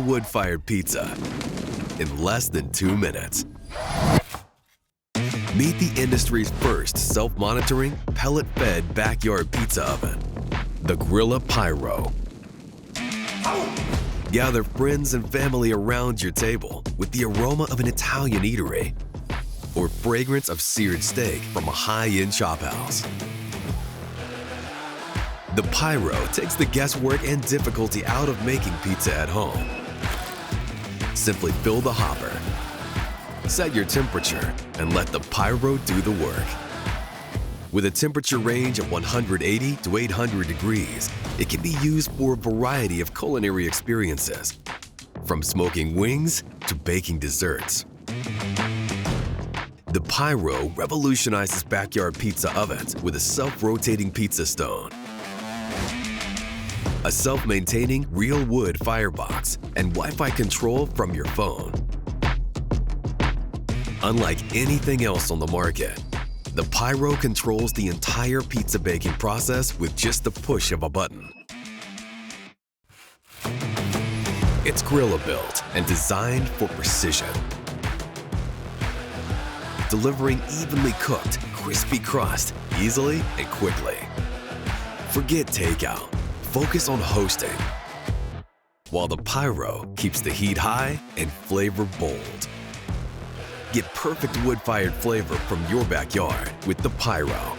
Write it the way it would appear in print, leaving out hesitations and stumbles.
wood-fired pizza in less than 2 minutes. Meet the industry's first self-monitoring, pellet-fed backyard pizza oven, the Grilla Pyro. Gather friends and family around your table with the aroma of an Italian eatery or fragrance of seared steak from a high-end chop house. The Pyro takes the guesswork and difficulty out of making pizza at home. Simply fill the hopper, set your temperature, and let the Pyro do the work. With a temperature range of 180 to 800 degrees, it can be used for a variety of culinary experiences, from smoking wings to baking desserts. The Pyro revolutionizes backyard pizza ovens with a self-rotating pizza stone, a self-maintaining real wood firebox, and Wi-Fi control from your phone. Unlike anything else on the market, the Pyro controls the entire pizza baking process with just the push of a button. It's Grilla built and designed for precision, delivering evenly cooked, crispy crust easily and quickly. Forget takeout. Focus on hosting, while the Pyro keeps the heat high and flavor bold. Get perfect wood-fired flavor from your backyard with the Pyro.